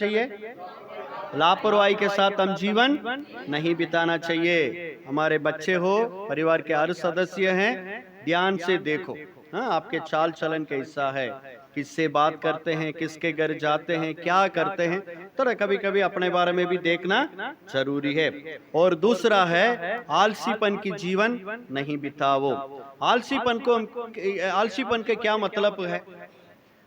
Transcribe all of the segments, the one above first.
चाहिए, लापरवाही के साथ हम जीवन नहीं बिताना चाहिए। हमारे बच्चे हो, परिवार के हर सदस्य हैं, ध्यान से देखो। हाँ, आपके चाल चलन का हिस्सा है, किससे बात करते हैं, किसके घर जाते हैं, क्या करते हैं, थोड़ा कभी कभी अपने बारे में भी देखना जरूरी है। और दूसरा है आलसीपन की जीवन नहीं बिताओ। आलसीपन का क्या मतलब है?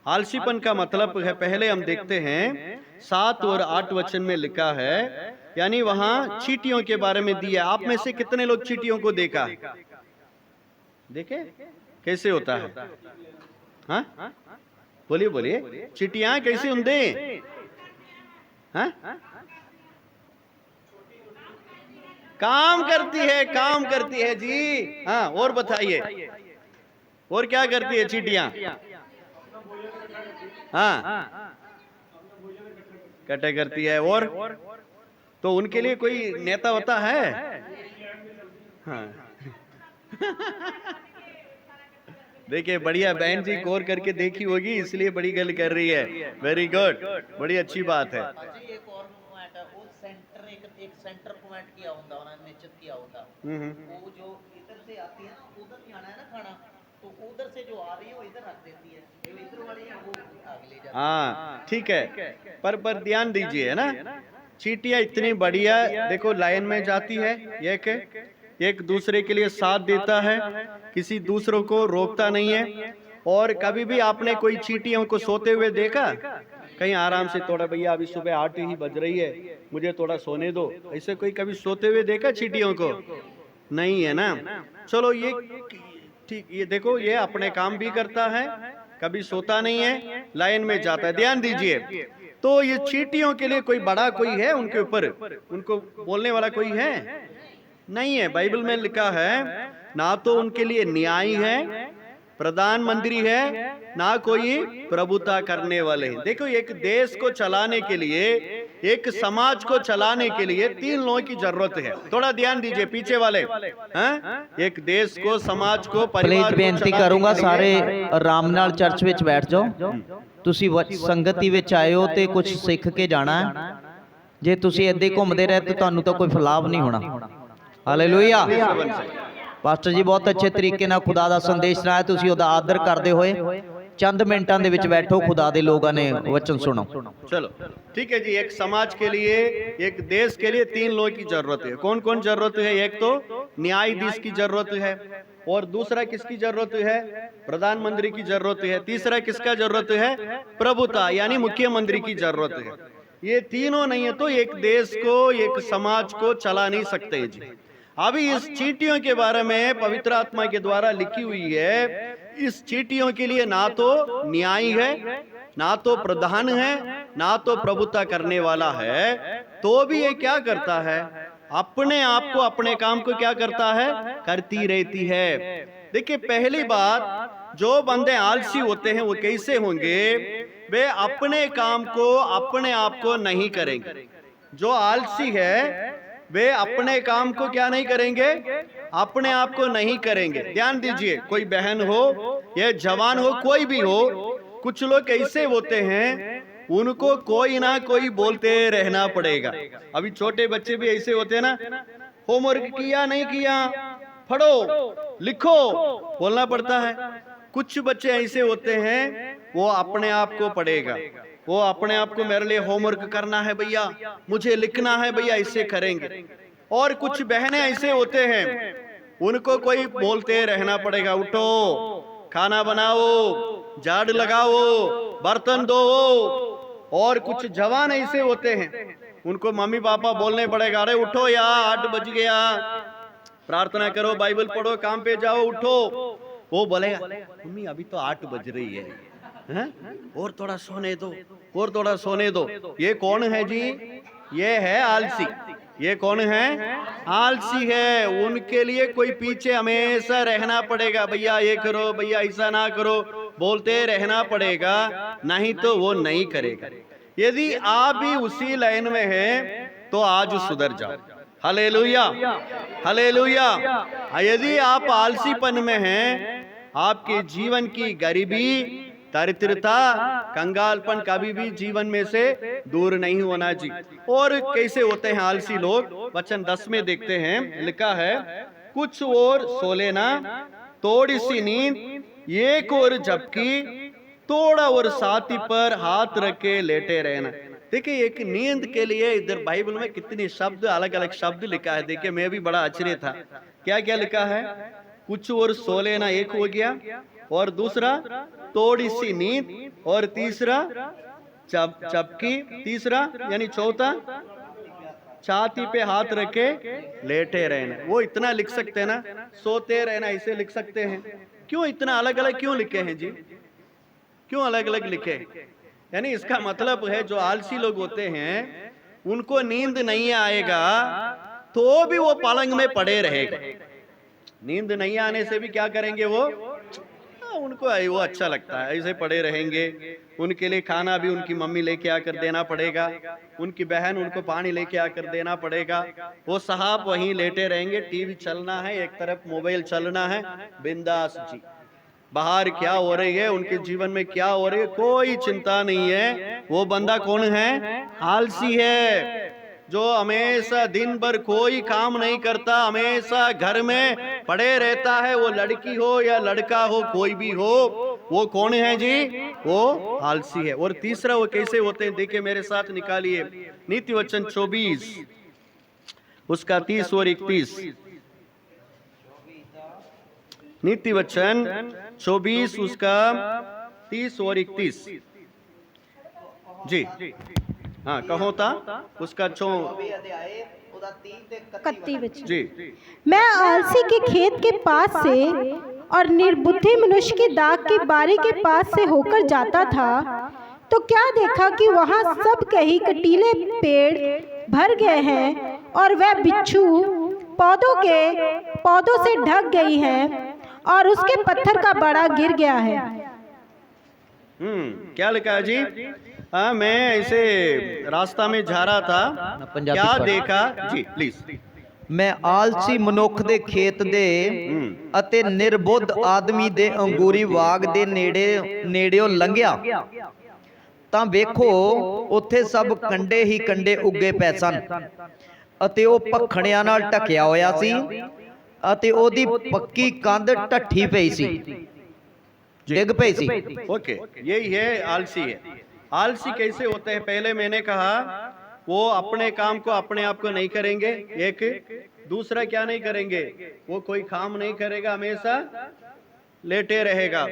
आलसीपन का मतलब है, पहले हम देखते हैं 7 और 8 वचन में लिखा है, यानी वहां चींटियों के बारे में दिया। आप में से कितने लोग चींटियों को देखा है? देखे कैसे होता है? हाँ, बोलिए बोलिए, चींटियां कैसे होंगे? हाँ, काम करती है जी। हाँ, और बताइए, और क्या करती है चींटियां? हाँ, इकट्ठा करती है। और तो उनके लिए कोई नेता होता है? हाँ। देखिए, बढ़िया, बहन जी गौर करके देखी होगी, इसलिए बड़ी गल कर रही है। वेरी गुड, बड़ी अच्छी बात है। एक और पॉइंट है, वो सेंटर एक सेंटर पॉइंट किया होता, उन्होंने निश्चित किया होता। वो जो इधर से आती है ना, उधर नहीं आना है ना खाना, तो उधर से जो आ रही है वो इधर रख देती है, जो इधर वाली है वो आगे ले जाती है। हाँ, ठीक है, पर ध्यान दीजिए, है ना, चींटियां इतनी बढ़िया, देखो लाइन में जाती है, एक दूसरे के लिए साथ देता है, किसी दूसरों को रोकता नहीं है। और कभी भी आपने कोई चींटियों को सोते हुए देखा? कहीं आराम से, थोड़ा भैया अभी सुबह 8 ही बज रही है, मुझे थोड़ा सोने दो, ऐसे कोई कभी सोते हुए देखा चींटियों को? नहीं है ना। चलो, ये ठीक, ये देखो, ये अपने काम भी करता है, कभी सोता नहीं है, लाइन में जाता है। ध्यान दीजिए, तो ये चींटियों के लिए कोई बड़ा कोई है उनके ऊपर, उनको बोलने वाला कोई है? नहीं है। बाइबल में लिखा है, ना तो उनके लिए न्याय है, प्रधानमंत्री है, ना कोई प्रभुता करने वाले हैं। देखो, एक देश को चलाने के लिए, एक समाज को चलाने के लिए 3 लोगों की जरूरत है। थोड़ा ध्यान दीजिए पीछे वाले, हैं? एक देश को, समाज को, परिवार को बेनती करूंगा, सारे आराम नाल चर्च विच बैठ जाओ। तुसी संगति विच आए हो ते कुछ सिख के जाना है। जे तुसी इदां ही घूमदे रहे तो तुहानूं तो कोई फलाव नहीं होना। हालेलुया। पास्टर जी बहुत अच्छे तरीके नाल खुदा दा संदेश सुनाया, तुसी ओहदा आदर करदे होए चंद मिनटां दे विच बैठो, खुदा दे लोगां ने वचन सुनो। चलो ठीक है जी। एक समाज के लिए, एक देश के लिए 3 लोगों की जरूरत है। कौन कौन जरूरत है? एक तो न्यायाधीश की जरूरत है, और दूसरा किसकी जरूरत है? प्रधानमंत्री की जरूरत है। तीसरा किसका जरूरत है? प्रभुता यानी मुख्यमंत्री की जरूरत है। ये तीनों नहीं है तो एक देश को, एक समाज को चला नहीं सकते जी। अभी इस चींटियों के बारे में पवित्र आत्मा के द्वारा लिखी हुई है, इस चींटियों के लिए ना तो न्याय है, ना तो प्रधान है, ना तो प्रभुता करने वाला है, तो भी ये क्या करता है? अपने आप को, अपने काम को क्या करता है? करती रहती है। देखिए, पहली बात, जो बंदे आलसी होते हैं वो कैसे होंगे? वे अपने काम को, अपने आप को नहीं करेंगे। जो आलसी है वे अपने काम को क्या नहीं करेंगे? अपने आप को नहीं करेंगे। ध्यान दीजिए, कोई बहन हो या जवान हो, कोई भी हो, कुछ लोग कैसे होते हैं, उनको कोई ना कोई बोलते रहना पड़ेगा। अभी छोटे बच्चे भी ऐसे होते हैं ना, होमवर्क किया नहीं किया, पढ़ो लिखो, बोलना पड़ता है। कुछ बच्चे ऐसे होते हैं, वो अपने आप को पढ़ेगा, वो अपने आप को, मेरे लिए होमवर्क करना है भैया, मुझे लिखना है भैया, ऐसे करेंगे। और कुछ बहनें ऐसे होते हैं, उनको कोई बोलते रहना पड़ेगा, उठो, खाना बनाओ, झाड़ू लगाओ, बर्तन धो। और कुछ जवान ऐसे होते हैं, उनको मम्मी पापा बोलने पड़ेगा, अरे उठो यार, 8 बज गया, प्रार्थना करो, बाइबल पढ़ो, काम पे जाओ, उठो। वो बोलेगा, मम्मी अभी तो 8 बज रही है, और थोड़ा सोने दो, और थोड़ा सोने दो। ये कौन है जी? ये है आलसी। ये कौन है? आलसी है। उनके लिए कोई पीछे हमेशा रहना पड़ेगा, भैया ये करो, भैया ऐसा ना करो, बोलते रहना पड़ेगा, नहीं तो वो नहीं करेगा। यदि आप भी उसी लाइन में हैं तो आज सुधर जाओ। Hallelujah, hallelujah. यदि आप आलसीपन में हैं, आपके जीवन की गरीबी, दरिद्रता, कंगालपन कभी भी जीवन में से दूर नहीं होना जी। और कैसे होते हैं आलसी लोग, वचन 10 में देखते हैं, लिखा है कुछ और सो लेना, थोड़ी सी नींद, एक और झपकी, थोड़ा और छाती पर हाथ रख के लेटे रहना। देखिए एक नींद के लिए इधर बाइबल में कितने शब्द, अलग अलग शब्द लिखा है। देखिए मैं भी बड़ा आश्चर्य था, क्या क्या लिखा है। कुछ और सो लेना एक हो गया, और दूसरा थोड़ी सी नींद, और तीसरा चपकी, तीसरा यानी चौथा छाती पे हाथ रखे लेटे रहना। वो इतना लिख सकते हैं ना, सोते रहना इसे लिख सकते हैं। क्यों इतना अलग अलग क्यों लिखे हैं जी, क्यों अलग अलग लिखे? यानी इसका मतलब है जो आलसी लोग होते हैं उनको नींद नहीं आएगा तो भी वो पलंग में पड़े रहेगा। नींद नहीं आने से भी क्या करेंगे वो, उनको वो अच्छा लगता है, ऐसे पड़े रहेंगे। उनके लिए खाना भी उनकी मम्मी लेके आकर देना पड़ेगा, उनकी बहन उनको पानी लेके आकर देना पड़ेगा। वो साहब वहीं लेटे रहेंगे, टीवी चलना है, एक तरफ मोबाइल चलना है, बिंदास जी। बाहर क्या हो रही है, उनके जीवन में क्या हो रही है, कोई चिंता नहीं है। वो बंदा कौन है? आलसी है, जो हमेशा दिन भर कोई काम नहीं करता, हमेशा घर में पड़े रहता है। वो लड़की हो या लड़का हो, कोई भी हो, वो कौन है जी? वो आलसी है। और तीसरा वो कैसे होते हैं, देखिए मेरे साथ निकालिए नीति वचन 24 उसका 30 और 31। नीति वचन 24 उसका 30 और 31 जी। हाँ कहो था उसका 31 जी। मैं आलसी के खेत के पास से और निर्बुद्धि मनुष्य की दाख की बारी के पास से होकर जाता था, तो क्या देखा कि वहाँ सब कहीं कटीले पेड़ भर गए हैं और वह बिच्छू पौधों से ढक गई है और उसके पत्थर का बड़ा गिर गया है। क्या लिखा है जी? हाँ मैं ऐसे रास्ता में जा रहा था, पंजाबी क्या पढ़। देखा जी प्लीज। ਮੈਂ ਆਲਸੀ ਮਨੁੱਖ ਦੇ ਖੇਤ ਦੇ ਅਤੇ ਨਿਰਬੁੱਧ ਆਦਮੀ ਦੇ ਅੰਗੂਰੀ ਬਾਗ ਦੇ ਨੇੜਿਓਂ ਲੰਘਿਆ ਤਾਂ ਵੇਖੋ ਉੱਥੇ ਸਭ ਕੰਡੇ ਹੀ ਕੰਡੇ ਉੱਗੇ ਪਏ ਸਨ ਅਤੇ ਉਹ ਭਖੜਿਆਂ ਨਾਲ ਢਕਿਆ ਹੋਇਆ ਸੀ ਅਤੇ ਉਹਦੀ ਪੱਕੀ ਕੰਧ ਢੱਠੀ ਪਈ ਸੀ, ਡਿੱਗ ਪਈ ਸੀ। ओके, यही है आलसी है। आलसी कैसे होते हैं, पहले मैंने कहा वो अपने काम को अपने आप को नहीं करेंगे, एक दूसरा क्या नहीं करेंगे, वो कोई काम नहीं करेगा, हमेशा लेटे रहेगा।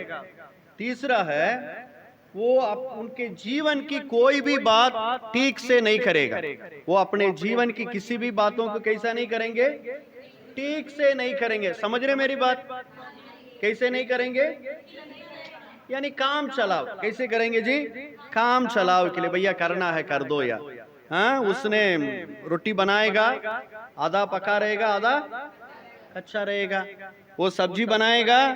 तीसरा है वो उनके जीवन की कोई भी बात ठीक से नहीं करेगा। वो अपने जीवन की किसी भी बातों को कैसा नहीं करेंगे, ठीक से नहीं करेंगे। समझ रहे मेरी बात? कैसे नहीं करेंगे, यानी काम चलाओ। कैसे करेंगे जी? काम चलाओ के लिए भैया करना है कर दो यार। हाँ उसने रोटी बनाएगा, आधा पका रहेगा आधा कच्चा रहेगा। वो सब्जी बनाएगा,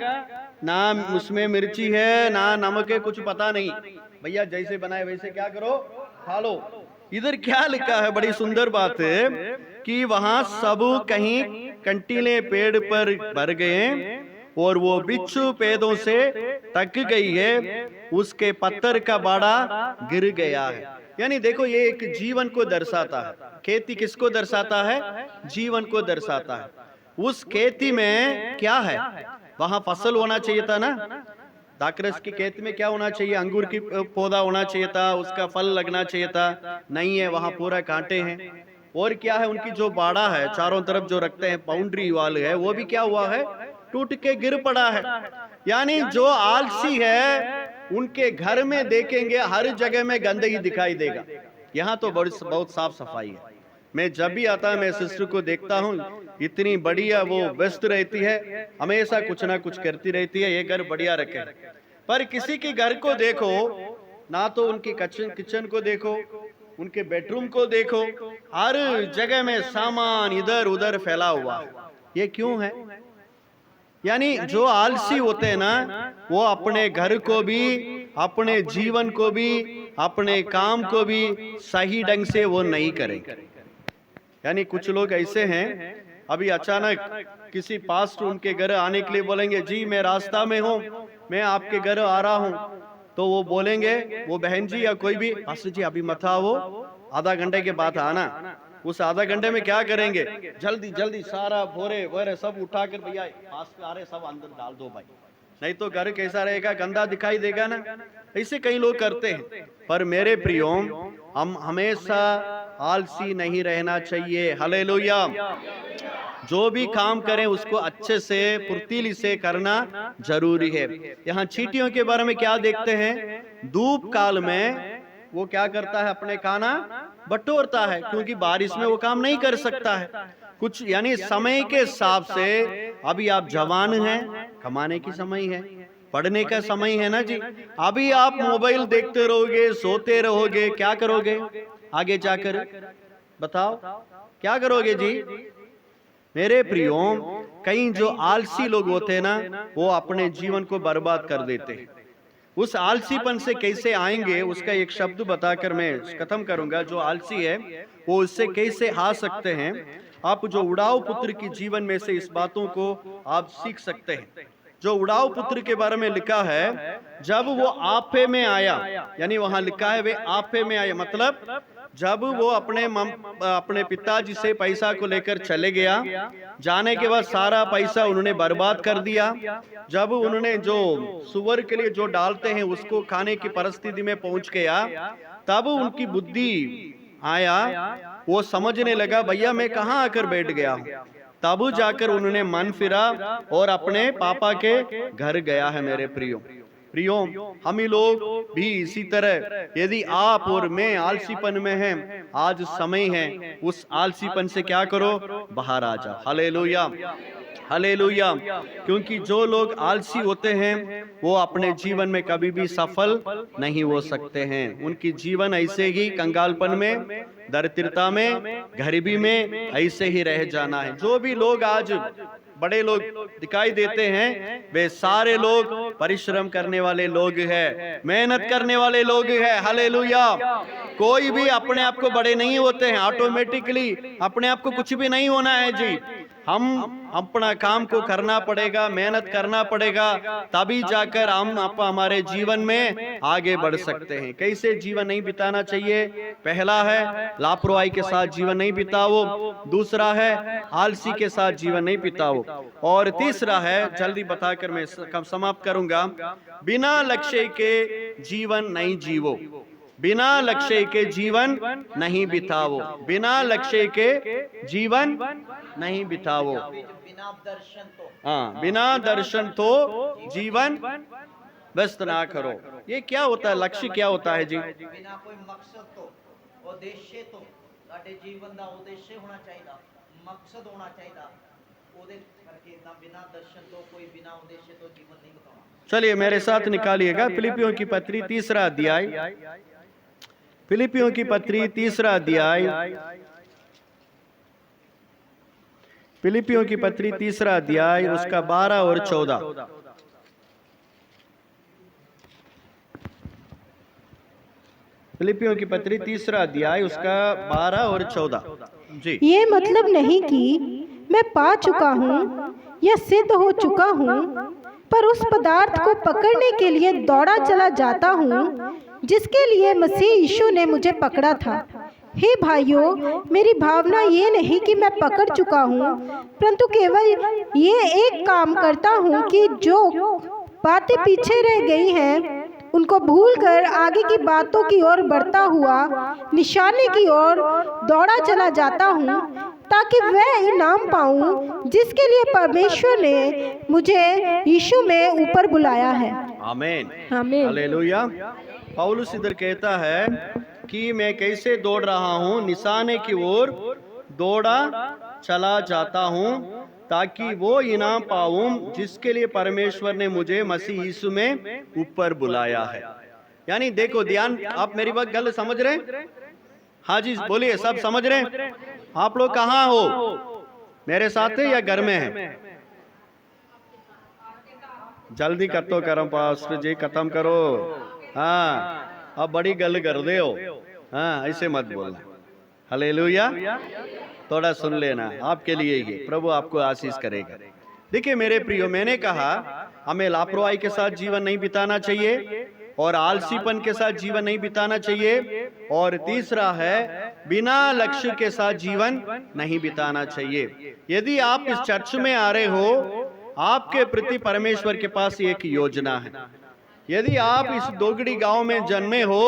ना उसमें मिर्ची है ना नमक है, कुछ पता नहीं, भैया जैसे बनाए वैसे क्या करो खा लो। इधर क्या लिखा है, बड़ी सुंदर बात है कि वहां सब कहीं कंटीले पेड़ पर भर गए और वो बिच्छू पेड़ों से तक गई है, उसके पत्थर का बाड़ा गिर गया है। यानी देखो ये एक जीवन को दर्शाता है। खेती किसको दर्शाता है? जीवन को दर्शाता है। उस खेती में क्या है, वहां फसल होना चाहिए था ना। दाकरस की खेत में क्या होना चाहिए, अंगूर की पौधा होना चाहिए था, उसका फल लगना चाहिए था, नहीं है, वहां पूरा कांटे हैं। और क्या है, उनकी जो बाड़ा है चारों तरफ जो रखते हैं बाउंड्री वाल है, वो भी क्या हुआ है, टूट के गिर पड़ा है। यानी जो आलसी है उनके घर में देखेंगे हर जगह में गंदगी दिखाई देगा। यहाँ तो बहुत साफ सफाई है। मैं जब भी आता है मैं सिस्टर को देखता हूँ, इतनी बढ़िया वो व्यस्त रहती है, हमेशा कुछ ना कुछ करती रहती है, ये घर बढ़िया रखे। पर किसी के घर को देखो ना, तो उनकी किचन को देखो, उनके बेडरूम को देखो, हर जगह में सामान इधर उधर फैला हुआ है। ये क्यों है? यानी जो आलसी होते हैं ना, वो अपने घर को भी, अपने जीवन को भी, अपने काम को भी सही ढंग से वो नहीं करेंगे। यानी कुछ लोग ऐसे हैं, अभी अचानक किसी पास्ट उनके घर आने के लिए बोलेंगे, जी मैं रास्ता में हूँ, मैं आपके घर आ रहा हूँ, तो वो बोलेंगे, वो बहन जी या कोई भी, पास्टर जी अभी मत आओ, आधा घंटे के बाद आना। उस आधा घंटे में क्या करेंगे, जल्दी जल्दी सारा बोरे वोरे सब उठाकर भैया पास आ रहे सब अंदर डाल दो भाई, नहीं तो घर कैसा रहेगा, गंदा दिखाई देगा ना। ऐसे कई लोग करते हैं। पर मेरे प्रियो, हम हमेशा आलसी नहीं रहना चाहिए। हालेलुया। जो भी काम करें उसको अच्छे से फुर्तीली से करना जरूरी है। यहाँ चींटियों के बारे में क्या देखते हैं, धूप काल में वो क्या करता है, अपने खाना बटोरता है, क्योंकि बारिश में वो काम नहीं कर सकता है कुछ। यानी समय के हिसाब से अभी आप जवान हैं, कमाने की समय है, पढ़ने का समय है ना जी। अभी आप मोबाइल देखते रहोगे, सोते रहोगे, क्या करोगे आगे जाकर, बताओ क्या करोगे जी। मेरे प्रियो, कई जो आलसी लोग होते हैं ना, वो अपने जीवन को बर्बाद कर देते हैं। उस आलसीपन से कैसे आएंगे, उसका एक शब्द बताकर मैं खत्म करूंगा। जो आलसी है वो उससे कैसे आ सकते हैं। आप जो उड़ाऊ पुत्र की जीवन में से इस बातों को आप सीख सकते हैं। जो उड़ाऊ पुत्र के बारे में लिखा है, जब वो आपे में आया, यानी वहां लिखा है वे आपे में आया, मतलब जब वो अपने पिताजी से पैसा को लेकर चले गया, जाने के बाद सारा पैसा उन्होंने बर्बाद कर दिया। जब उन्होंने जो सुअर के लिए जो डालते हैं उसको खाने की परिस्थिति में पहुंच गया, तब उनकी बुद्धि आया, वो समझने लगा भैया मैं कहाँ आकर बैठ गया हूँ। तब जाकर उन्होंने मन फिरा और अपने पापा के घर गया है। मेरे प्रियो, हम ही लोग भी इसी तरह, यदि आप और मैं आलसीपन में हैं, आज समय है उस आलसीपन से क्या करो, बाहर आ जाओ। Hallelujah, hallelujah. क्योंकि जो लोग आलसी होते हैं वो अपने जीवन में कभी भी सफल नहीं हो सकते हैं। उनकी जीवन ऐसे ही कंगालपन में, दरिद्रता में, गरीबी में ऐसे ही रह जाना है। जो भी लोग आज बड़े लोग दिखाई देते हैं, वे सारे लोग परिश्रम करने वाले लोग हैं, मेहनत करने वाले लोग हैं। हालेलुया। कोई भी अपने आप को बड़े नहीं होते हैं, ऑटोमेटिकली अपने आप को कुछ भी नहीं होना है जी। हम अपना काम को करना पड़ेगा, मेहनत करना पड़ेगा, तभी जाकर हम हमारे जीवन में आगे बढ़ सकते हैं। कैसे जीवन नहीं बिताना चाहिए, पहला है लापरवाही के साथ जीवन नहीं बिताओ, दूसरा है आलसी के साथ जीवन नहीं बिताओ, और तीसरा है, जल्दी बताकर मैं समाप्त करूंगा, बिना लक्ष्य के जीवन नहीं जीवो, बिना लक्ष्य के जीवन नहीं बिताओ, बिना लक्ष्य के जीवन नहीं बिताओ। बिना दर्शन तो, हाँ, बिना दर्शन तो जीवन व्यस्त ना करो। ये क्या होता है, लक्ष्य क्या होता है जी? बिना कोई मकसद तो, उद्देश्य तो, साडे जीवन का उद्देश्य होना चाहिए, मकसद होना चाहिए। ओदे करके ना बिना दर्शन तो, कोई बिना उद्देश्य तो जीवन नहीं बिताना। चलिए मेरे साथ निकालिएगा फिलिपियों की पत्री 3 अध्याय, फिलिपियों की पत्री 3 अध्याय, फिलिपियों की पत्री 3 अध्याय उसका 12 और 14। फिलिपियों की पत्री 3 अध्याय उसका 12 और 14 जी। ये मतलब नहीं कि मैं पा चुका हूँ या सिद्ध हो चुका हूँ, पर उस पदार्थ को पकड़ने के लिए दौड़ा चला जाता हूँ जिसके लिए मसीह यीशु ने मुझे पकड़ा था। हे भाइयों, मेरी भावना ये नहीं कि मैं पकड़ चुका हूँ, परंतु केवल ये एक काम करता हूँ कि जो बातें पीछे रह गई हैं उनको भूलकर आगे की बातों की ओर बढ़ता हुआ निशाने की ओर दौड़ा चला जाता हूँ, ताकि वह इनाम पाऊँ जिसके लिए परमेश्वर ने मुझे यीशु में ऊपर बुलाया है। आमीन, आमीन। हालेलुया। पौलुस इधर कहता है कि मैं कैसे दौड़ रहा हूँ, निशाने की ओर दौड़ा चला जाता हूँ ताकि वो इनाम पाऊं जिसके लिए परमेश्वर ने मुझे मसीह यीशु में ऊपर बुलाया है। यानी देखो, ध्यान, आप मेरी बात गलत समझ रहे हैं? हाँ जी बोलिए, सब समझ रहे हैं? आप लोग कहाँ हो, मेरे साथ है या घर में है? जल्दी कर तो करम पास्टर जी, खत्म करो। हाँ, अब बड़ी गल कर दे हो। हाँ, ऐसे मत बोलना। हालेलुया। थोड़ा सुन लेना, आपके लिए ही, प्रभु आपको आशीष करेगा। देखिए मेरे प्रियो, मैंने कहा हमें लापरवाही के साथ जीवन नहीं बिताना चाहिए, और आलसीपन के साथ जीवन नहीं बिताना चाहिए। और तीसरा है बिना लक्ष्य के साथ जीवन नहीं बिताना चाहिए। यदि आप इस चर्च में आ रहे हो, आपके प्रति परमेश्वर के पास एक योजना है। यदि आप इस दोगड़ी गांव में जन्मे हो,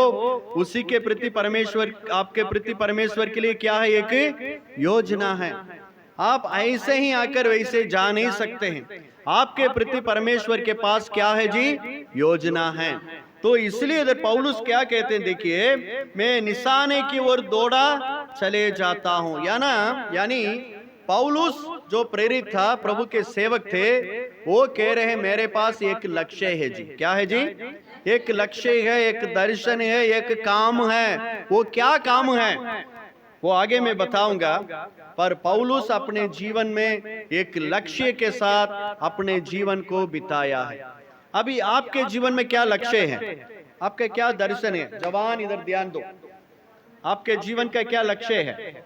उसी के प्रति परमेश्वर, आपके प्रति परमेश्वर के लिए क्या है, एक योजना है। आप ऐसे ही आकर वैसे जा नहीं सकते हैं। आपके प्रति परमेश्वर के पास क्या है जी, योजना है। तो इसलिए इधर पौलुस क्या कहते हैं, देखिए, मैं निशाने की ओर दौड़ा चले जाता हूं। यानी पौलुस जो प्रेरित था, प्रभु के सेवक थे, वो कह रहे हैं मेरे पास एक लक्ष्य है जी। क्या है जी? एक लक्ष्य है, एक दर्शन है, एक काम है। वो क्या काम है वो आगे मैं बताऊंगा। पर पौलुस अपने जीवन में एक लक्ष्य के साथ अपने जीवन को बिताया है। अभी आपके जीवन में क्या लक्ष्य है, आपका क्या दर्शन है? जवान इधर ध्यान दो, आपके जीवन का क्या लक्ष्य है?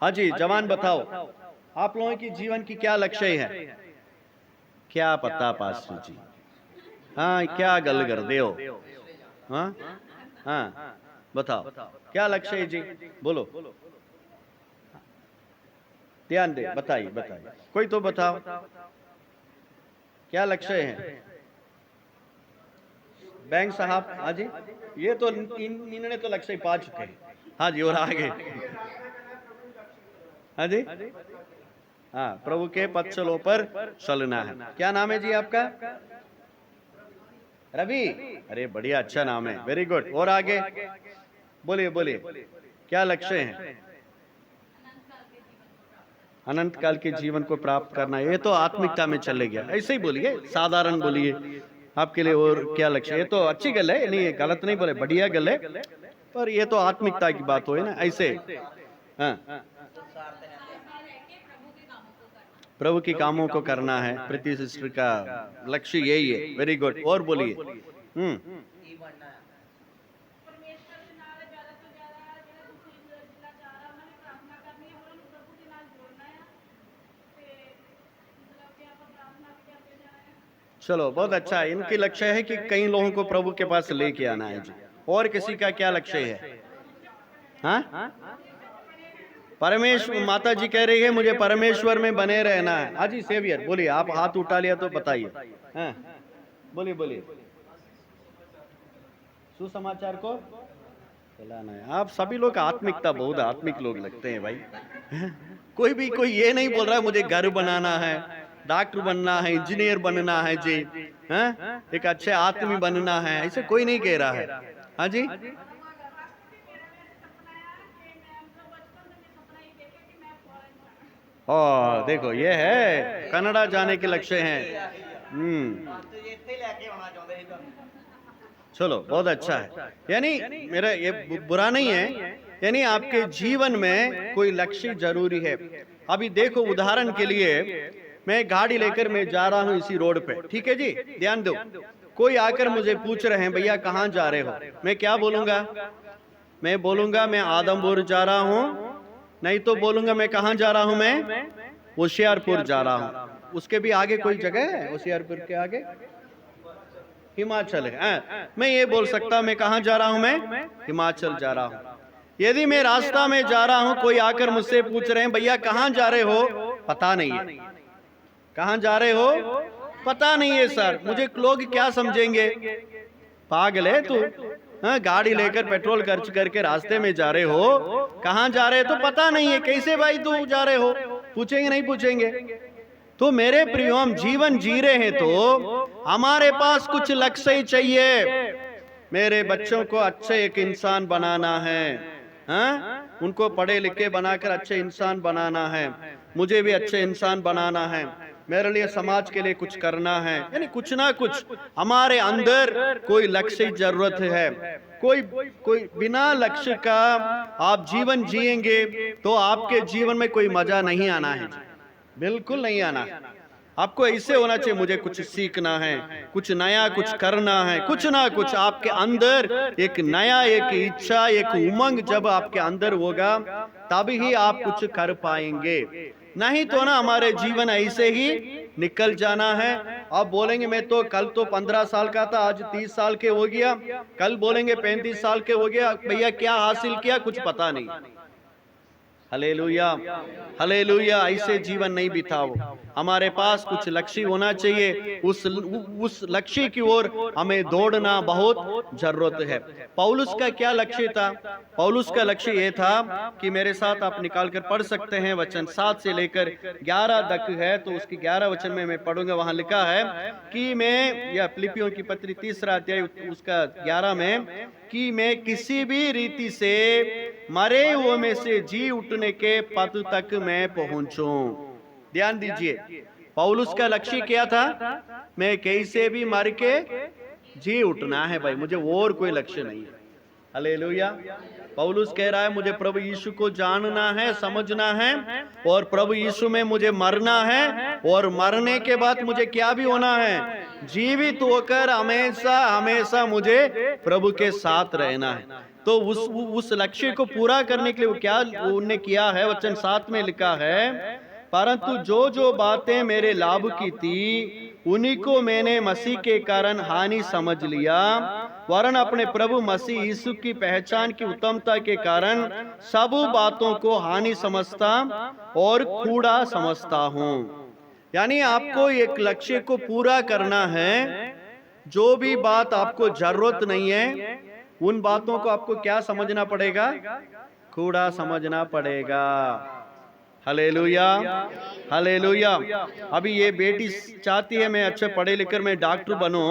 हाँ जी जवान बताओ, आप लोगों की जीवन की क्या लक्ष्य है? क्या पता पास्टर जी, हाँ क्या गल कर दे हो? हाँ हाँ बताओ क्या लक्ष्य है जी, बोलो, ध्यान दे, बताइए बताइए, कोई तो बताओ क्या लक्ष्य है? बैंक साहब, हाँ जी, ये तो इन्होंने तो लक्ष्य पा चुके हैं। हाँ जी, और आगे, हाँ जी, हाँ प्रभु के पथचलों पर चलना है। क्या नाम है जी आपका? रवि, अरे बढ़िया, अच्छा नाम है, वेरी गुड। और आगे बोलिए बोलिए, क्या लक्ष्य है? अनंत काल के जीवन को प्राप्त करना। ये तो आत्मिकता में चले गया, ऐसे ही बोलिए, साधारण बोलिए आपके लिए। और क्या लक्ष्य? ये तो अच्छी गल है, नहीं गलत नहीं बोले, बढ़िया गल है, पर ये तो आत्मिकता की बात हो है ना, ऐसे। हाँ, प्रभु के कामों को करना है, प्रति सृष्टि का लक्ष्य यही है। वेरी गुड, और बोलिए। चलो बहुत अच्छा है। इनकी लक्ष्य है कि कई लोगों को प्रभु के पास लेके आना है जी। और किसी का क्या लक्ष्य है? हाँ, परमेश्वर, माता जी कह रही है मुझे परमेश्वर में बने रहना है। हाँ जी सेवियर, बोलिए, आप हाथ उठा लिया तो बताइए। हाँ बोलिए बोलिए, सुसमाचार को फैलाना है। आप सभी लोग आत्मिकता, बहुत आत्मिक लोग लगते हैं भाई। कोई ये नहीं बोल रहा है मुझे घर बनाना है, डॉक्टर बनना है, इंजीनियर बनना है जी, हाँ? एक अच्छे आदमी बनना है, ऐसे कोई नहीं कह रहा है। हाँ जी, और देखो ये है कनाडा जाने के लक्ष्य हैं। चलो बहुत अच्छा है, यानी मेरा ये बुरा नहीं है, यानी आपके जीवन में कोई लक्ष्य जरूरी है। अभी देखो उदाहरण के लिए, मैं गाड़ी लेकर मैं जा रहा हूँ इसी रोड पे, ठीक है जी, ध्यान दो। कोई आकर मुझे पूछ रहे हैं भैया कहाँ जा रहे हो, मैं क्या बोलूंगा? मैं बोलूंगा मैं आदमपुर जा रहा हूँ, नहीं तो बोलूंगा मैं कहाँ जा रहा हूँ, मैं होशियारपुर जा रहा हूँ। उसके भी आगे कोई जगह है? होशियारपुर के आगे हिमाचल है। मैं ये बोल सकता मैं कहाँ जा रहा हूँ, मैं हिमाचल जा रहा हूँ। यदि मैं रास्ता में जा रहा हूँ, कोई आकर मुझसे पूछ रहे हैं भैया कहाँ जा रहे हो, पता नहीं है, कहाँ जा रहे हो पता नहीं है सर, मुझे लोग क्या समझेंगे, पागल है तू, हाँ गाड़ी लेकर पेट्रोल खर्च करके रास्ते में जा रहे हो, कहाँ जा रहे तो पता नहीं है, कैसे भाई तू जा रहे हो, पूछेंगे नहीं पूछेंगे? तो मेरे प्रियो, हम जीवन जी रहे हैं तो हमारे पास कुछ लक्ष्य चाहिए। मेरे बच्चों को अच्छे एक इंसान बनाना है, हाँ? उनको पढ़े लिखे बनाकर अच्छे इंसान बनाना है, मुझे भी अच्छे इंसान बनाना है, मेरे लिए समाज के लिए कुछ करना है, यानी कुछ ना कुछ हमारे अंदर कोई लक्ष्य की जरूरत है। कोई बिना लक्ष्य का आप जीवन जिएंगे तो आपके जीवन में कोई मजा नहीं आना है, बिल्कुल नहीं आना। आपको ऐसे होना चाहिए मुझे कुछ सीखना है, कुछ नया कुछ करना है, कुछ ना कुछ आपके अंदर एक नया, एक इच्छा, एक उमंग जब आपके अंदर होगा तभी ही आप कुछ कर पाएंगे। नहीं तो ना हमारे जीवन ऐसे ही निकल जाना है। आप बोलेंगे मैं तो कल तो 15 साल का था, आज 30 साल के हो गया, कल बोलेंगे 35 साल के हो गया, भैया क्या हासिल किया कुछ पता नहीं। Hallelujah, hallelujah. ऐसे जीवन नहीं बिताओ। हमारे पास कुछ लक्ष्य होना चाहिए, उस लक्ष्य की ओर हमें दौड़ना बहुत जरूरत है। पौलुस का क्या लक्ष्य था? पौलुस का लक्ष्य ये था कि मेरे साथ आप निकाल कर पढ़ सकते हैं, वचन 7 से लेकर 11 तक है, तो उसकी 11 वचन में मैं पढ़ूंगा। वहां लिखा है कि मैं, या फिलिपियों की पत्री 3 अध्याय उसका 11 में, कि मैं किसी भी रीति से मरे हुए में से जी उठने के पद तक मैं पहुंचूं। ध्यान दीजिए, पौलुस का लक्ष्य क्या था? मैं कैसे भी मर के जी उठना है भाई, मुझे और कोई लक्ष्य नहीं है। हालेलुया। पौलुस कह रहा है मुझे प्रभु यीशु को जानना है, समझना है, और प्रभु यीशु में मुझे मरना है, और मरने के बाद मुझे क्या भी होना है? जीवित होकर हमेशा हमेशा मुझे प्रभु के साथ रहना है। तो उस लक्ष्य को पूरा करने के लिए वो क्या उन्होंने किया है? वचन 7 में लिखा है, परंतु जो जो बातें मेरे लाभ की थी उन्हीं को मैंने मसीह के कारण हानि समझ लिया, वरन अपने प्रभु मसीह यीशु की पहचान की उत्तमता के कारण सब बातों को हानि समझता और कूड़ा समझता हूं। यानी आपको एक लक्ष्य को पूरा करना है। जो भी बात आपको जरूरत नहीं है उन बातों को आपको क्या समझना पड़ेगा? कूड़ा समझना पड़ेगा। Hallelujah, hallelujah. अभी ये बेटी चाहती है मैं अच्छे पढ़े लिखकर मैं डॉक्टर बनूं,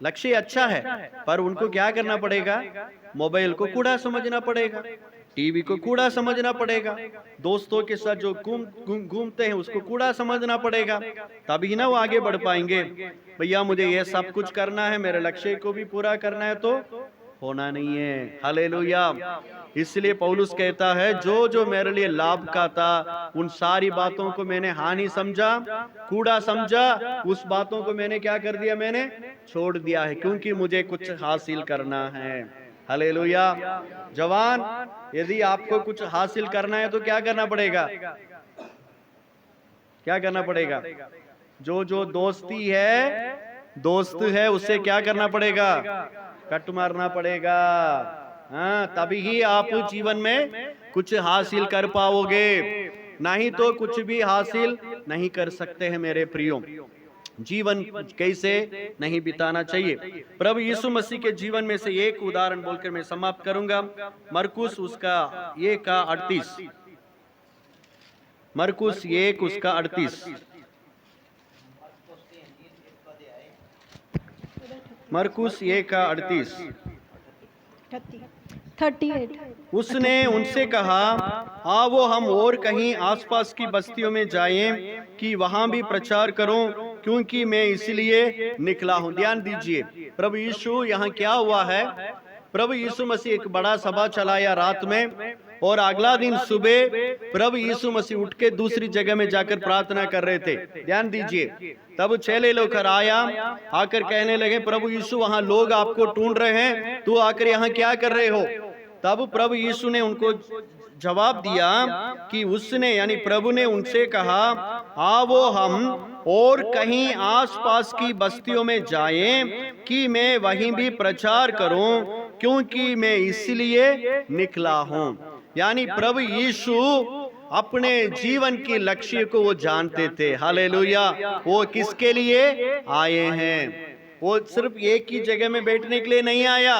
लक्ष्य अच्छा है, पर उनको क्या करना पड़ेगा? मोबाइल को कूड़ा समझना पड़ेगा, टीवी को कूड़ा समझना पड़ेगा, दोस्तों के साथ जो घूमते हैं उसको कूड़ा समझना पड़ेगा, तभी ना वो आगे बढ़ पाएंगे। भैया मुझे ये सब कुछ करना है, मेरे लक्ष्य को भी पूरा करना है, तो होना नहीं है। हालेलुया। इसलिए पौलुस कहता है जो जो मेरे लिए लाभ का था उन सारी बातों को मैंने हानि समझा, कूड़ा समझा, उस बातों को मैंने क्या कर दिया? मैंने छोड़ दिया है, क्योंकि मुझे कुछ हासिल करना है। हालेलुया। जवान, यदि आपको कुछ हासिल करना है तो क्या करना पड़ेगा? क्या करना पड़ेगा? जो जो दोस्ती है, दोस्त है, उससे क्या करना पड़ेगा? कट मारना पड़ेगा। हाँ, तभी ही आप जीवन में कुछ हासिल कर पाओगे, नहीं तो कुछ भी हासिल नहीं कर सकते हैं। मेरे प्रियो, जीवन कैसे नहीं बिताना चाहिए? प्रभु यीशु मसीह के जीवन में से एक उदाहरण बोलकर मैं समाप्त करूंगा। मरकुस उसका 1:38, मरकुस 1 उसका 38, मरकुस 1:38। 38। उसने उनसे कहा, आओ हम और कहीं आसपास की बस्तियों में जाएं कि वहां भी प्रचार करूं, क्योंकि मैं इसलिए निकला हूं। ध्यान दीजिए, प्रभु यीशु यहाँ क्या हुआ है? प्रभु यीशु मसीह एक बड़ा सभा चलाया रात में, और अगला दिन सुबह प्रभु यीशु मसीह उठ के दूसरी जगह में जाकर प्रार्थना कर रहे थे। ध्यान दीजिए, तब चेले लोग आया, आकर कहने लगे, प्रभु यीशु वहां लोग आपको ढूंढ रहे हैं, तू आकर यहाँ क्या कर रहे हो? तब प्रभु यीशु ने उनको जवाब दिया कि उसने, यानी प्रभु ने उनसे कहा, आओ हम और कहीं आसपास की बस्तियों में जाएं कि मैं वहीं भी प्रचार करूं, क्योंकि मैं इसलिए निकला हूं। यानी प्रभु यीशु अपने जीवन के लक्ष्य को वो जानते थे। हालेलुया। वो किसके लिए आए हैं? वो सिर्फ एक ही जगह में बैठने के लिए नहीं आया।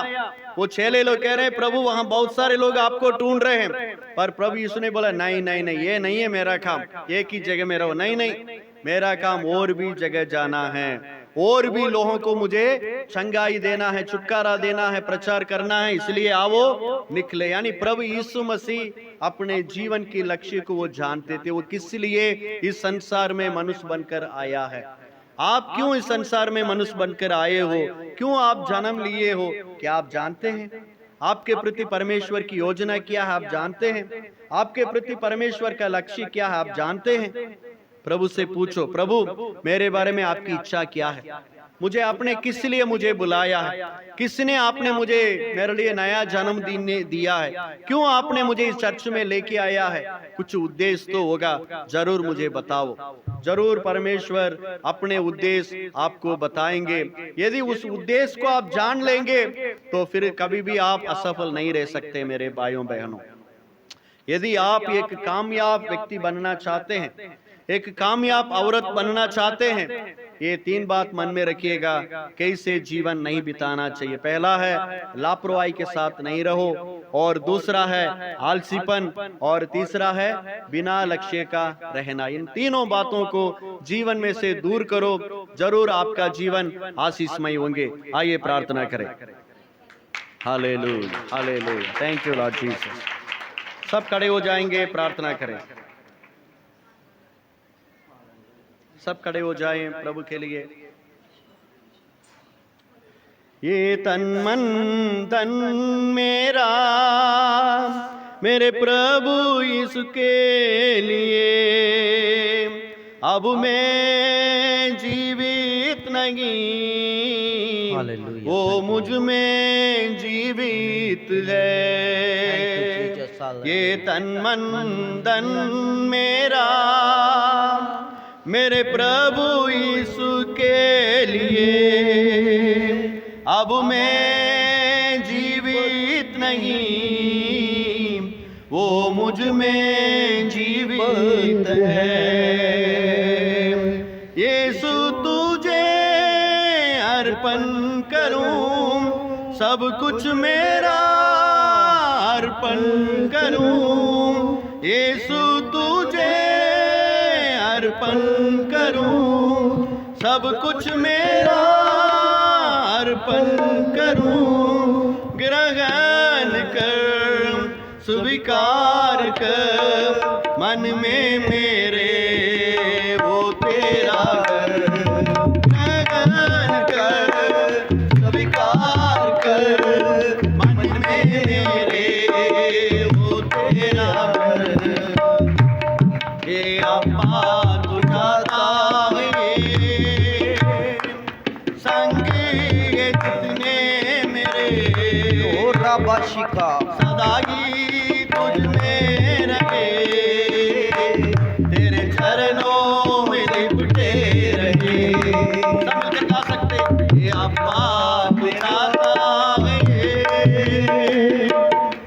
वो चेले लोग कह रहे हैं, प्रभु वहां बहुत सारे लोग आपको ढूंढ रहे हैं, पर प्रभु यीशु ने बोला, नहीं नहीं नहीं, ये नहीं है मेरा काम, एक ही जगह में रहो। नहीं नहीं, मेरा काम और भी जगह जाना है, और भी लोगों को मुझे चंगाई देना है, छुटकारा देना है, प्रचार करना है, इसलिए आओ निकले। यानी प्रभु यीशु मसीह अपने जीवन के लक्ष्य को वो जानते थे। वो किस लिए इस संसार में मनुष्य बनकर आया है? आप क्यों इस संसार में मनुष्य बनकर आए हो? क्यों आप जन्म लिए हो? क्या आप जानते हैं? आपके प्रति परमेश्वर की योजना क्या है? आप जानते हैं? आपके प्रति परमेश्वर का लक्ष्य क्या है? आप जानते हैं? प्रभु से पूछो, प्रभु मेरे बारे में आपकी इच्छा क्या है? मुझे आपने किस लिए मुझे बुलाया है, किसने आपने मुझे मेरे लिए नया जन्म दिया है, क्यों आपने मुझे इस चर्च में लेके आया है, कुछ उद्देश्य तो होगा, जरूर मुझे बताओ। जरूर परमेश्वर अपने उद्देश्य आपको बताएंगे। यदि उस उद्देश्य को आप जान लेंगे तो फिर कभी भी आप असफल नहीं रह सकते मेरे भाइयों बहनों। यदि आप एक कामयाब व्यक्ति बनना चाहते हैं, एक कामयाब औरत बनना चाहते हैं, ये 3 बात मन में रखिएगा कैसे जीवन नहीं बिताना चाहिए। पहला है लापरवाही के साथ नहीं रहो, और दूसरा है आलसीपन, और तीसरा है बिना लक्ष्य का रहना। इन तीनों बातों को जीवन में से दूर करो, जरूर आपका जीवन आशीषमय होंगे। आइए प्रार्थना करें। Hallelujah, hallelujah, thank you Lord Jesus. सब खड़े हो जाएंगे, प्रार्थना करें। सब खड़े हो जाएं प्रभु के लिए। ये तन मन धन मेरा मेरे प्रभु यीशु के लिए, अब मैं जीवित नहीं, वो मुझ में जीवित है। ये तन मन धन मेरा मेरे प्रभु यीशु के लिए, अब मैं जीवित नहीं, वो मुझ में जीवित है। यीशु तुझे अर्पण करूं, सब कुछ मेरा अर्पण करूं। यीशु तुझे अर्पण करूं, सब कुछ मेरा अर्पण करूं। ग्रहण कर, स्वीकार कर, मन में मेरे वो तेरा घर। ग्रहण कर, स्वीकार कर, मन में मेरे वो तेरा घर। ये आपा बाशिका सदा ही तुझ में रहे, तेरे चरणों में लिपटे रहे। सब मिलकर गा सकते, ये आपा बुझाता है,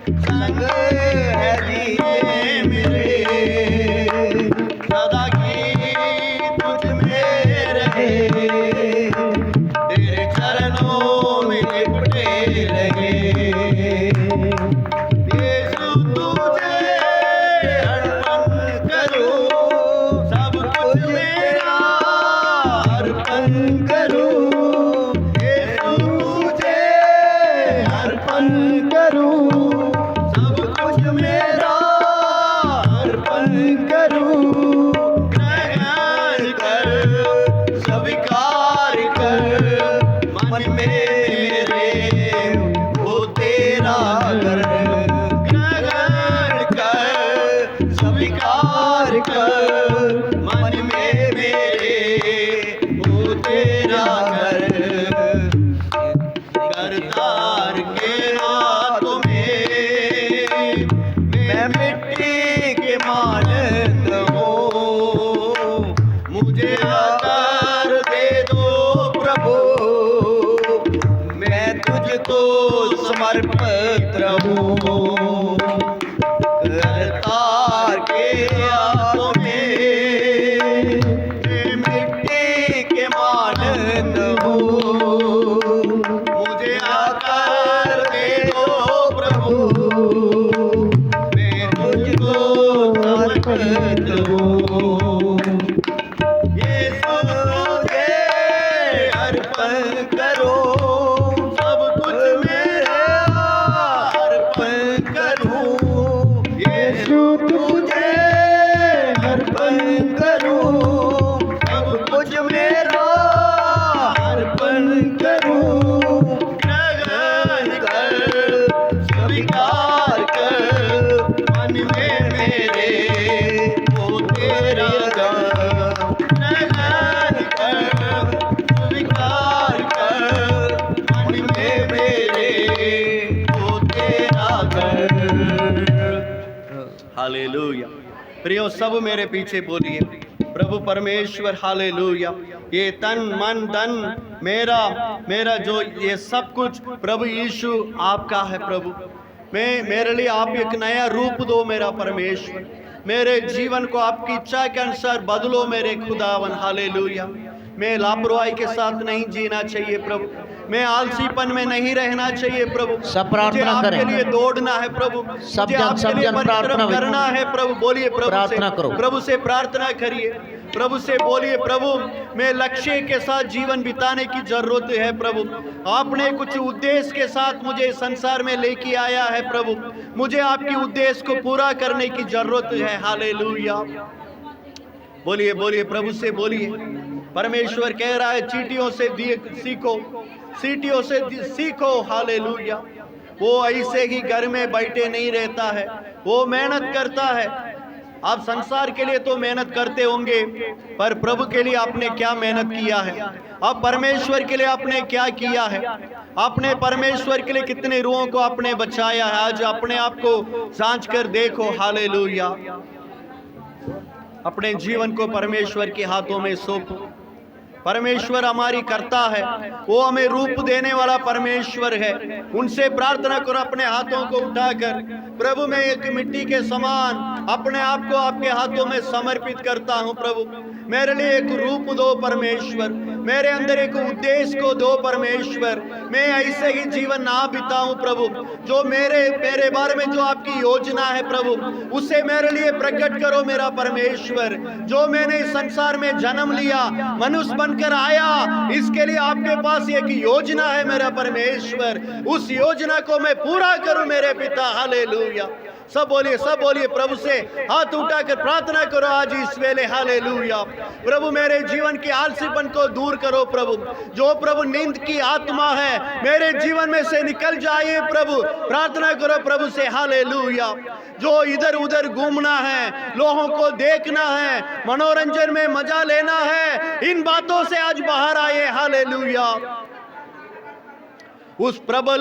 संग है दिए मेरे, सदा ही तुझ में रहे, तेरे चरणों में लिपटे रहे। समर्पित रहूं, करतार के हाथों में मिट्टी के मानत हूँ। मुझे आकार दे दो प्रभु, मैं तुझको समर्पित हूँ। यीशु तुझे अर्पण करो, हालेलुया। प्रियो सब मेरे पीछे बोलिए, प्रभु परमेश्वर हालेलुया। ये तन मन धन मेरा जो ये सब कुछ प्रभु यीशु आपका है। प्रभु मेरे लिए आप एक नया रूप दो मेरा परमेश्वर, मेरे जीवन को आपकी इच्छा के अनुसार बदलो मेरे खुदावन हालेलुया। मैं लापरवाही के साथ नहीं जीना चाहिए प्रभु, मैं आलसीपन में नहीं रहना चाहिए प्रभु। सब प्रार्थना मुझे करें। आपके लिए दौड़ना है प्रभु, सब मुझे जन आपके लिए प्रार्थना परिश्रम करना है प्रभु। बोलिए प्रार्थना करो। प्रभु से प्रार्थना करिए, प्रभु से बोलिए, प्रभु मैं लक्ष्य के साथ जीवन बिताने की जरूरत है प्रभु। आपने कुछ उद्देश्य के साथ मुझे संसार में लेके आया है प्रभु, मुझे आपकी उद्देश्य को पूरा करने की जरूरत है। हालेलुया। बोलिए बोलिए प्रभु से बोलिए। परमेश्वर कह रहा है चींटियों से सीखो, सीटियों से सीखो। हालेलुया। वो ऐसे ही घर में बैठे नहीं रहता है, वो मेहनत करता है। आप संसार के लिए तो मेहनत करते होंगे, पर प्रभु के लिए आपने क्या मेहनत किया है? आप परमेश्वर के लिए आपने क्या किया है? आपने परमेश्वर के लिए कितने रूहों को आपने बचाया है? आज अपने आप को जांच कर देखो। हालेलुया। अपने जीवन को परमेश्वर के हाथों में सौंपो। परमेश्वर हमारी करता है, वो हमें रूप देने वाला परमेश्वर है। उनसे प्रार्थना करो अपने हाथों को उठाकर, प्रभु मैं एक मिट्टी के समान अपने आप को आपके हाथों में समर्पित करता हूँ। प्रभु मेरे लिए एक रूप दो परमेश्वर, मेरे अंदर एक उद्देश्य को दो परमेश्वर। मैं ऐसे ही जीवन ना बिताऊं प्रभु, जो मेरे बारे में जो आपकी योजना है प्रभु, उसे मेरे लिए प्रकट करो मेरा परमेश्वर। जो मैंने इस संसार में जन्म लिया, मनुष्य बनकर आया, इसके लिए आपके पास एक योजना है मेरा परमेश्वर। उस योजना को मैं पूरा करूं मेरे पिता। हालेलुया। सब बोलिए प्रभु से हाथ उठाकर प्रार्थना करो आज इस वेले। हालेलुया। प्रभु मेरे जीवन के आलसीपन को दूर करो प्रभु, जो प्रभु नींद की आत्मा है मेरे जीवन में से निकल जाए प्रभु। प्रार्थना करो प्रभु से। हालेलुया। जो इधर उधर घूमना है, लोगों को देखना है, मनोरंजन में मजा लेना है, इन बातों से आज बाहर आए। हालेलुया। उस प्रबल